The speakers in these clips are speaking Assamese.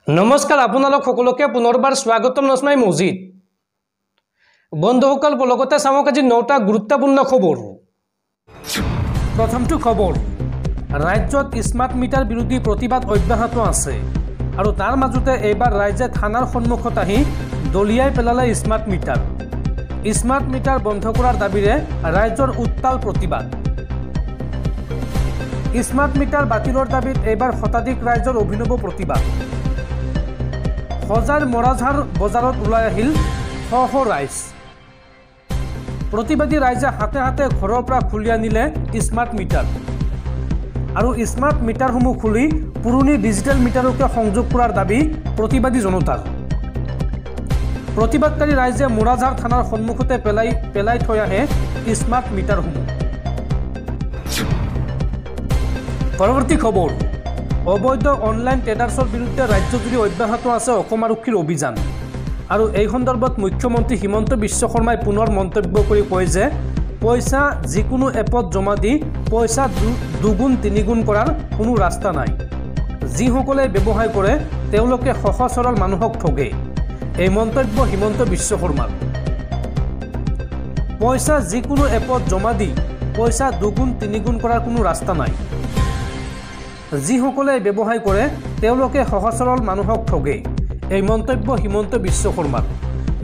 নমস্কাৰ আপোনালোক সকলোকে পুনৰবাৰ স্বাগতম নস্মাই মজিদ বন্ধুসকল লগতে চাওক আজি 9টা গুৰুত্বপূৰ্ণ খবৰ। প্ৰথমটো খবৰ, ৰাজ্যত স্মাৰ্ট মিটাৰ বিৰোধী প্ৰতিবাদ অব্যাহত আছে আৰু তাৰ মাজতে এইবাৰ ৰাজ্যে থানাৰ সন্মুখত আহি দলিয়াই পেলালে স্মাৰ্ট মিটাৰ বন্ধ কৰাৰ দাবীৰে ৰাজ্যৰ উত্তাল প্ৰতিবাদ। স্মাৰ্ট মিটাৰ বাতিলৰ দাবীত এইবাৰ শতাধিক ৰাজ্যৰ অভিনৱ প্ৰতিবাদ। হজাৰ মৰাঝাৰ বজাৰত ওলাই আহিল শ ৰাইজ। প্ৰতিবাদী ৰাইজে হাতে হাতে ঘৰৰ পৰা খুলি আনিলে স্মাৰ্ট মিটাৰ আৰু স্মাৰ্ট মিটাৰসমূহ খুলি পুৰণি ডিজিটেল মিটাৰকে সংযোগ কৰাৰ দাবী প্ৰতিবাদী জনতাৰ। প্ৰতিবাদকাৰী ৰাইজে মৰাঝাৰ থানাৰ সন্মুখতে পেলাই থৈ আহে স্মাৰ্ট মিটাৰসমূহ। পৰৱৰ্তী খবৰ, অবৈধ অনলাইন ট্ৰেডাৰ্ছৰ বিৰুদ্ধে ৰাজ্যজুৰি অব্যাহত আছে অসম আৰক্ষীৰ অভিযান আৰু এই সন্দৰ্ভত মুখ্যমন্ত্ৰী হিমন্ত বিশ্ব শৰ্মাই পুনৰ মন্তব্য কৰি কয় যে পইচা যিকোনো এপত জমা দি পইচা দুগুণ তিনিগুণ কৰাৰ কোনো ৰাস্তা নাই। যিসকলে ব্যৱসায় কৰে তেওঁলোকে সহজ সৰল মানুহক ঠগে। এই মন্তব্য হিমন্ত বিশ্ব শৰ্মাৰ। পইচা যিকোনো এপত জমা দি পইচা দুগুণ তিনিগুণ কৰাৰ কোনো ৰাস্তা নাই। যিসকলে ব্যৱসায় কৰে তেওঁলোকে সহজ সৰল মানুহক ঠগে। এই মন্তব্য হিমন্ত বিশ্ব শৰ্মাৰ।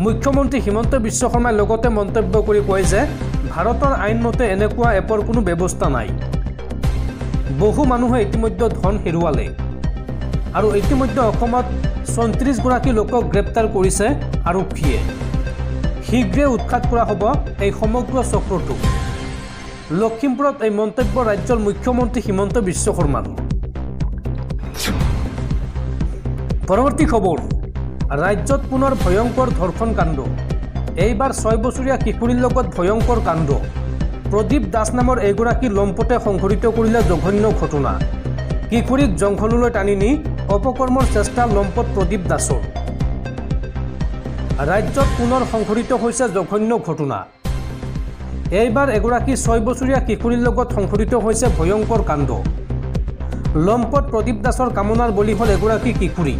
মুখ্যমন্ত্ৰী হিমন্ত বিশ্ব শৰ্মাই লগতে মন্তব্য কৰি কয় যে ভাৰতৰ আইন মতে এনেকুৱা এপৰ কোনো ব্যৱস্থা নাই। বহু মানুহে ইতিমধ্যে ধন হেৰুৱালে আৰু ইতিমধ্যে অসমত ৩৬ গৰাকী লোকক গ্ৰেপ্তাৰ কৰিছে আৰক্ষীয়ে। শীঘ্ৰে উৎখাত কৰা হ'ব এই সমগ্ৰ চক্ৰটো। লখিমপুৰত এই মন্তব্য ৰাজ্যৰ মুখ্যমন্ত্ৰী হিমন্ত বিশ্ব শৰ্মাৰ। পৰৱৰ্তী খবৰ, ৰাজ্যত পুনৰ ভয়ংকৰ ধৰ্ষণ কাণ্ড। এইবাৰ 6 বছৰীয়া কিশোৰীৰ লগত ভয়ংকৰ কাণ্ড। প্ৰদীপ দাস নামৰ এগৰাকী লম্পটে সংঘটিত কৰিলে জঘন্য ঘটনা। কিশোৰীক জংঘললৈ টানি নি অপকৰ্মৰ চেষ্টা লম্পট প্ৰদীপ দাসৰ। ৰাজ্যত পুনৰ সংঘটিত হৈছে জঘন্য ঘটনা। এইবাৰ এগৰাকী 6 বছৰীয়া কিশোৰীৰ লগত সংঘটিত হৈছে ভয়ংকৰ কাণ্ড। লম্পট প্ৰদীপ দাসৰ কামনাৰ বলি হ'ল এগৰাকী কিশোৰী।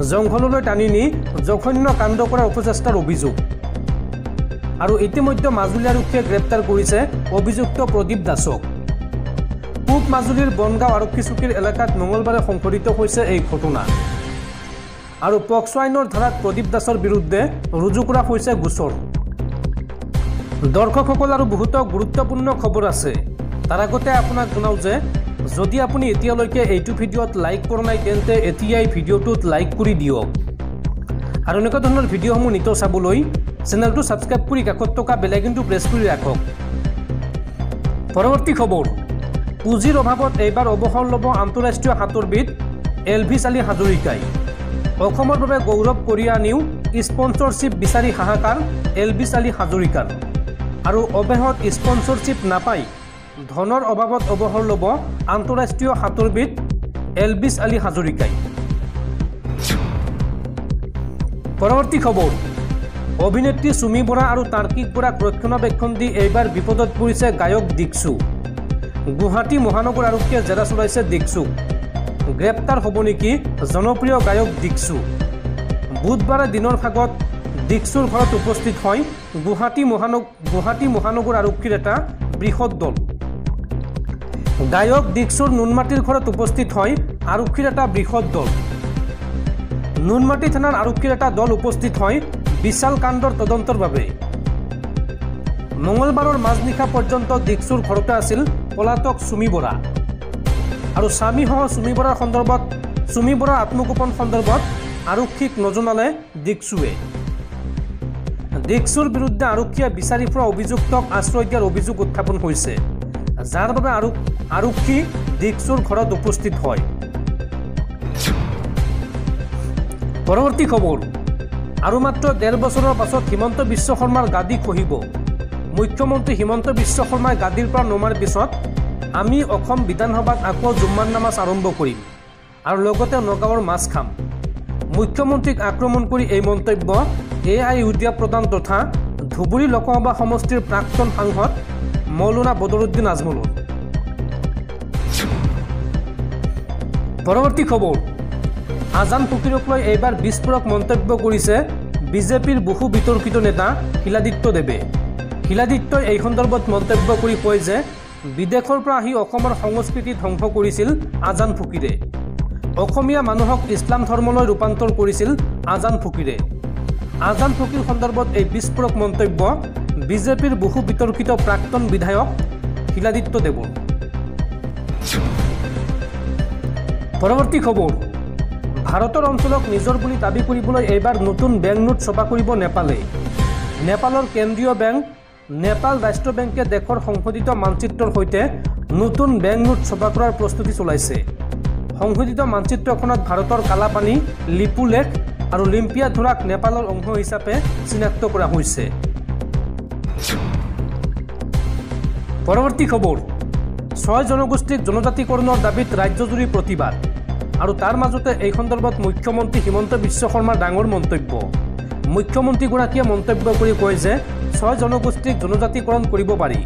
জংঘললৈ টানি নি জঘন্য কাণ্ড কৰাৰ অপচেষ্টাৰ অভিযোগ আৰু ইতিমধ্যে মাজুলী আৰক্ষীয়ে গ্ৰেপ্তাৰ কৰিছে অভিযুক্ত প্ৰদীপ দাসক। পূব মাজুলীৰ বনগাঁও আৰক্ষী চকীৰ এলেকাত মঙলবাৰে সংঘটিত হৈছে এই ঘটনা আৰু পক্সো আইনৰ ধাৰাত প্ৰদীপ দাসৰ বিৰুদ্ধে ৰুজু কৰা হৈছে গোচৰ। দৰ্শকসকল আৰু বহুতো গুৰুত্বপূৰ্ণ খবৰ আছে। তাৰ আগতে আপোনাক জনাওঁ যে যদি আপুনি এতিয়ালৈকে এইটো ভিডিঅ'ত লাইক কৰা নাই তেন্তে এতিয়াই ভিডিঅ'টোত লাইক কৰি দিয়ক আৰু এনেকুৱা ধৰণৰ ভিডিঅ'সমূহ নিতৌ চাবলৈ চেনেলটো ছাবস্ক্ৰাইব কৰি কাষত থকা বেল আইকনটো প্ৰেছ কৰি ৰাখক। পৰৱৰ্তী খবৰ, পুঁজিৰ অভাৱত এইবাৰ অৱসৰ ল'ব আন্তঃৰাষ্ট্ৰীয় সাঁতোৰবিদ এলভিছ আলী হাজৰিকাই। অসমৰ বাবে গৌৰৱ কঢ়িয়াই আনিও স্পন্সৰশ্বিপ বিচাৰি হাহাকাৰ এলভিছ আলী হাজৰিকাৰ আৰু অব্যাহত স্পন্সৰশ্বিপ নাপাই ধনৰ অভাৱত অৱসৰ ল'ব আন্তঃৰাষ্ট্ৰীয় সাঁতোৰবিদ এলভিছ আলী হাজৰিকাই। পৰৱৰ্তী খবৰ, অভিনেত্ৰী চুমি বৰা আৰু তাৰ্কিক বৰাক ৰক্ষণাবেক্ষণ দি এইবাৰ বিপদত পৰিছে গায়ক দীক্ষু। গুৱাহাটী মহানগৰ আৰক্ষীয়ে জেৰা চলাইছে দীক্ষুক। গ্ৰেপ্তাৰ হ'ব নেকি জনপ্ৰিয় গায়ক দীক্ষু। বুধবাৰে দিনৰ ভাগত দীক্ষুৰ ঘৰত উপস্থিত হয় গুৱাহাটী মহানগৰ আৰক্ষীৰ এটা বৃহৎ দল। গায়ক দীক্ষুৰ নুনমাটিৰ ঘৰত উপস্থিত হয় আৰক্ষীৰ এটা বৃহৎ দল। নুনমাটি থানাৰ আৰক্ষীৰ এটা দল উপস্থিত হয় বিশাল কাণ্ডৰ তদন্তৰ বাবে। মঙলবাৰৰ মাজনিশা পৰ্যন্ত দীক্ষুৰ ঘৰতে আছিল পলাতক চুমি বৰা আৰু স্বামীসহ চুমি বৰাৰ আত্মগোপন সন্দৰ্ভত আৰক্ষীক নজনালে দীক্ষুৱে। দীক্ষুৰ বিৰুদ্ধে আৰক্ষীয়ে বিচাৰি ফুৰা অভিযুক্তক আশ্ৰয় দিয়াৰ অভিযোগ উত্থাপন হৈছে, যাৰ বাবে আৰক্ষী দীক্ষুৰ ঘৰত উপস্থিত হয়। পৰৱৰ্তী খবৰ, আৰু মাত্ৰ 1.5 বছৰৰ পাছত হিমন্ত বিশ্ব শৰ্মাৰ গাদী খহিব। মুখ্যমন্ত্ৰী হিমন্ত বিশ্ব শৰ্মাই গাদীৰ পৰা নমাৰ পিছত আমি অসম বিধানসভাত আকৌ জুম্মাৰ নামাজ আৰম্ভ কৰিম আৰু লগতে নগাঁৱৰ মাছ খাম। মুখ্যমন্ত্ৰীক আক্ৰমণ কৰি এই মন্তব্য AIUDF প্ৰধান তথা ধুবুৰী লোকসভা সমষ্টিৰ প্ৰাক্তন সাংসদ মৌলানা বদৰুদ্দিন আজমলৰ। পৰৱৰ্তী খবৰ, আজান ফকিৰক লৈ এইবাৰ বিস্ফোৰক মন্তব্য কৰিছে বিজেপিৰ বহু বিতৰ্কিত নেতা শিলাদিত্য দেৱে। শিলাদিত্যই এই সন্দৰ্ভত মন্তব্য কৰি কয় যে বিদেশৰ পৰা আহি অসমৰ সংস্কৃতি ধ্বংস কৰিছিল আজান ফকিৰে। অসমীয়া মানুহক ইছলাম ধৰ্মলৈ ৰূপান্তৰ কৰিছিল আজান ফকিৰে। আজান ফকিৰ সন্দৰ্ভত এই বিস্ফোৰক মন্তব্য বিজেপিৰ বহু বিতৰ্কিত প্ৰাক্তন বিধায়ক শিলাদিত্য দেৱৰ। পৰৱৰ্তী খবৰ, ভাৰতৰ অঞ্চলক নিজৰ বুলি দাবী কৰিবলৈ এইবাৰ নতুন বেংক নোট ছপা কৰিব নেপালে। নেপালৰ কেন্দ্ৰীয় বেংক নেপাল ৰাষ্ট্ৰ বেংকে দেশৰ সংশোধিত মানচিত্ৰৰ সৈতে নতুন বেংক নোট ছপা কৰাৰ প্ৰস্তুতি চলাইছে। সংশোধিত মানচিত্ৰখনত ভাৰতৰ কালাপানী, লিপু লেক আৰু লিম্পিয়া ধৰাক নেপালৰ অংশ হিচাপে চিনাক্ত কৰা হৈছে। পৰৱৰ্তী খবৰ, 6 জনগোষ্ঠীক জনজাতিকৰণৰ দাবীত ৰাজ্যজুৰি প্ৰতিবাদ। আৰু তাৰ মাজতে এই সন্দৰ্ভত মুখ্যমন্ত্ৰী হিমন্ত বিশ্ব শৰ্মাৰ ডাঙৰ মন্তব্য। মুখ্যমন্ত্ৰীগৰাকীয়ে মন্তব্য কৰি কয় যে 6 জনগোষ্ঠীক জনজাতিকৰণ কৰিব পাৰি।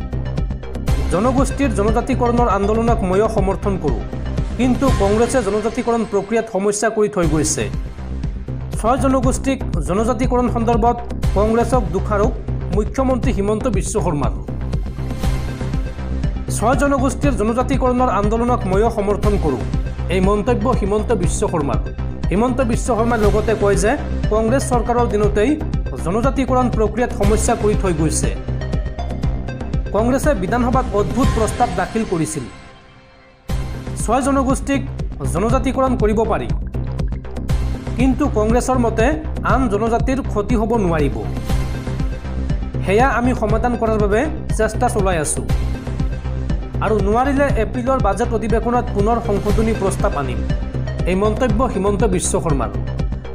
জনগোষ্ঠীৰ জনজাতিকৰণৰ আন্দোলনক ময়ো সমৰ্থন কৰোঁ, কিন্তু কংগ্ৰেছে জনজাতিকৰণ প্ৰক্ৰিয়াত সমস্যা কৰি থৈ গৈছে। 6 জনগোষ্ঠীক জনজাতিকৰণ সন্দৰ্ভত কংগ্ৰেছক দোষাৰোপ মুখ্যমন্ত্ৰী হিমন্ত বিশ্ব শৰ্মাৰ। 6 জনগোষ্ঠীৰ জনজাতিকৰণৰ আন্দোলনক ময়ো সমৰ্থন কৰোঁ, এই মন্তব্য হিমন্ত বিশ্ব শৰ্মাৰ। হিমন্ত বিশ্ব শৰ্মাই লগতে কয় যে কংগ্ৰেছ চৰকাৰৰ দিনতেই জনজাতিকৰণ প্ৰক্ৰিয়াত সমস্যা কৰি থৈ গৈছে। কংগ্ৰেছে বিধানসভাত অদ্ভুত প্ৰস্তাৱ দাখিল কৰিছিল। 6 জনগোষ্ঠীক জনজাতিকৰণ কৰিব পাৰি, কিন্তু কংগ্ৰেছৰ মতে আন জনজাতিৰ ক্ষতি হ'ব নোৱাৰিব। সেয়া আমি সমাধান কৰাৰ বাবে চেষ্টা চলাই আছোঁ আৰু নোৱাৰিলে এপ্ৰিলৰ বাজেট অধিৱেশনত পুনৰ সংশোধনী প্ৰস্তাৱ আনিম, এই মন্তব্য হিমন্ত বিশ্ব শৰ্মাৰ।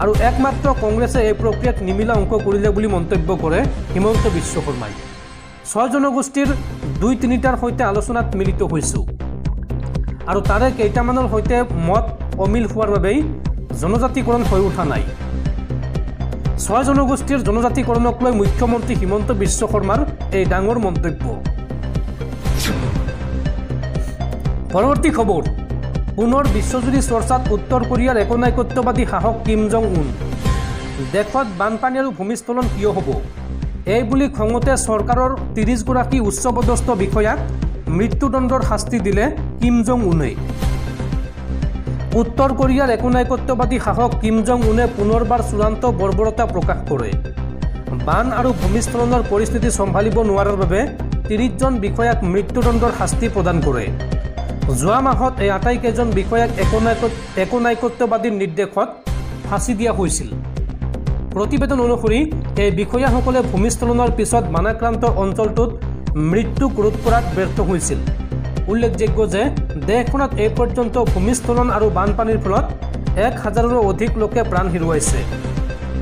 আৰু একমাত্ৰ কংগ্ৰেছে এই প্ৰক্ৰিয়াত নিমিলা অংক কৰিলে বুলি মন্তব্য কৰে হিমন্ত বিশ্ব শৰ্মাই। 6 জনগোষ্ঠীৰ 2-3টাৰ সৈতে আলোচনাত মিলিত হৈছোঁ আৰু তাৰে কেইটামানৰ সৈতে মত অমিল হোৱাৰ বাবেই জনজাতিকৰণ হৈ উঠা নাই। 6 জনগোষ্ঠীৰ জনজাতিকৰণক লৈ মুখ্যমন্ত্ৰী হিমন্ত বিশ্ব শৰ্মাৰ এই ডাঙৰ মন্তব্য। পৰৱৰ্তী খবৰ, পুনৰ বিশ্বজুৰি চৰ্চাত উত্তৰ কোৰিয়াৰ একনায়কত্ববাদী শাসক কিম জং উন। দেশত বানপানী আৰু ভূমিস্খলন কিয় হ'ব, এই বুলি খঙতে চৰকাৰৰ 30গৰাকী উচ্চপদস্থ বিষয়াক মৃত্যুদণ্ডৰ শাস্তি দিলে কিম জং উনে। উত্তৰ কোৰিয়াৰ একনায়কত্ববাদী শাসক কিম জং উনে পুনৰবাৰ চূড়ান্ত বৰ্বৰতা প্ৰকাশ কৰে। বান আৰু ভূমিস্খলনৰ পৰিস্থিতি চম্ভালিব নোৱাৰাৰ বাবে 30জন বিষয়াক মৃত্যুদণ্ডৰ শাস্তি প্ৰদান কৰে। যোৱা মাহত এই আটাইকেইজন বিষয়াক একনায়কত্ববাদীৰ নিৰ্দেশত ফাঁচি দিয়া হৈছিল। প্ৰতিবেদন অনুসৰি এই বিষয়াসকলে ভূমিস্খলনৰ পিছত বানাক্ৰান্ত অঞ্চলটোত মৃত্যুক ৰোধ কৰাত ব্যৰ্থ হৈছিল। উল্লেখযোগ্য যে দেশখনত এই পৰ্যন্ত ভূমিস্খলন আৰু বানপানীৰ ফলত 1000ৰো অধিক লোকে প্ৰাণ হেৰুৱাইছে।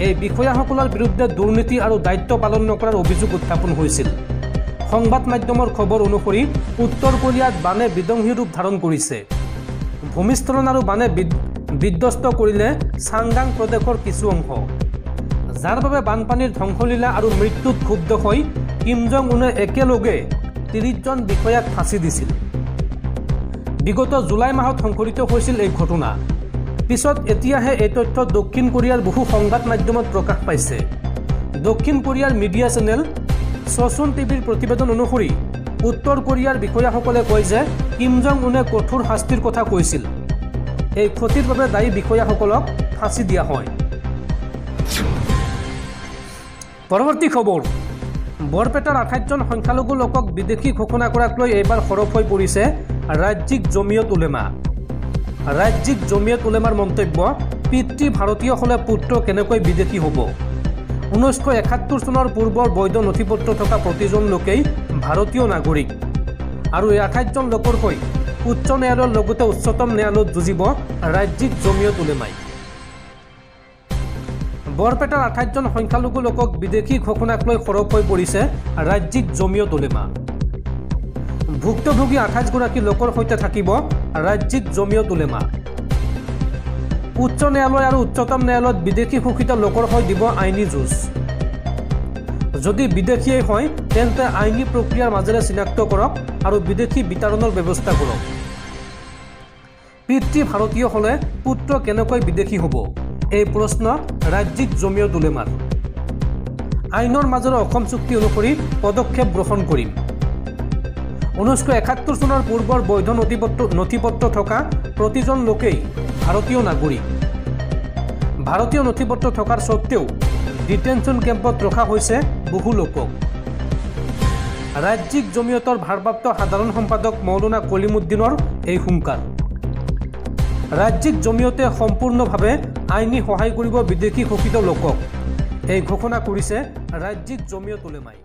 এই বিষয়াসকলৰ বিৰুদ্ধে দুৰ্নীতি আৰু দায়িত্ব পালন নকৰাৰ অভিযোগ উত্থাপন হৈছিল। সংবাদ মাধ্যমৰ খবৰ অনুসৰি উত্তৰ কোৰিয়াত বানে বিধ্বংসী ৰূপ ধাৰণ কৰিছে। ভূমিস্খলন আৰু বানে বিধ্বস্ত কৰিলে চাংগাং প্ৰদেশৰ কিছু অংশ, যাৰ বাবে বানপানীৰ ধ্বংসলীলা আৰু মৃত্যুত ক্ষুব্ধ হৈ কিম জং উনে একেলগে 30জন বিষয়াক ফাঁচি দিছিল। বিগত জুলাই মাহত সংঘটিত হৈছিল এই ঘটনা। পিছত এতিয়াহে এই তথ্য দক্ষিণ কোৰিয়াৰ বহু সংবাদ মাধ্যমত প্ৰকাশ পাইছে। দক্ষিণ কোৰিয়াৰ মিডিয়া চেনেল চচুন টিভিৰ প্ৰতিবেদন অনুসৰি উত্তৰ কোৰিয়াৰ বিষয়াসকলে কয় যে কিম জং উনে কঠোৰ শাস্তিৰ কথা কৈছিল। এই ক্ষতিৰ বাবে দায়ী বিষয়াসকলক ফাঁচি দিয়া হয়। পৰৱৰ্তী খবৰ, বৰপেটাৰ 28জন সংখ্যালঘু লোকক বিদেশী ঘোষণা কৰাক লৈ এইবাৰ সৰব হৈ পৰিছে ৰাজ্যিক জমিয়ত উলেমা। ৰাজ্যিক জমিয়ত উলেমাৰ মন্তব্য, পিতৃ ভাৰতীয় হ'লে পুত্ৰ কেনেকৈ বিদেশী হ'ব। 1971 চনৰ পূৰ্বৰ বৈধ নথিপত্ৰ থকা প্ৰতিজন লোকেই ভাৰতীয় নাগৰিক আৰু এই 28জন লোকৰ হৈ উচ্চ ন্যায়ালয়ৰ লগতে উচ্চতম ন্যায়ালয়ত যুঁজিব ৰাজ্যিক জমিয়ত উলেমাই। বৰপেটাৰ 28জন সংখ্যালঘু লোকক বিদেশী ঘোষণাক লৈ সৰব হৈ পৰিছে ৰাজ্যিক জমিয়ত উলেমা। ভুক্তভোগী 28গৰাকী লোকৰ সৈতে থাকিব ৰাজ্যিক জমিয়ত উলেমা। উচ্চ ন্যায়ালয় আৰু উচ্চতম ন্যায়ালয়ত বিদেশী ঘোষিত লোকৰ হৈ দিব আইনী যুঁজ। যদি বিদেশীয়ে হয় তেন্তে আইনী প্ৰক্ৰিয়াৰ মাজেৰে চিনাক্ত কৰক আৰু বিদেশী বিতৰণৰ ব্যৱস্থা কৰক। পিতৃ ভাৰতীয় হ'লে পুত্ৰ কেনেকৈ বিদেশী হ'ব এই প্ৰশ্ন ৰাজ্যিক জমিয়ত উলেমাৰ। আইনৰ মাজেৰে অসম চুক্তি অনুসৰি পদক্ষেপ গ্ৰহণ কৰিম। 1971 চনৰ পূৰ্বৰ বৈধ নথিপত্ৰ থকা প্ৰতিজন লোকেই ভাৰতীয় নাগৰিক। ভাৰতীয় নথিপত্ৰ থকাৰ স্বত্তেও ডিটেনশ্যন কেম্পত ৰখা হৈছে বহু লোকক। ৰাজ্যিক জমিয়তৰ ভাৰপ্ৰাপ্ত সাধাৰণ সম্পাদক মৌলানা কলিমুদ্দিনৰ এই হুংকাৰ। ৰাজ্যিক জমিয়তে সম্পূৰ্ণভাৱে আইনী সহায় কৰিব বিদেশী শোষিত লোকক, এই ঘোষণা কৰিছে ৰাজ্যিক জমিয়ত উলেমাই।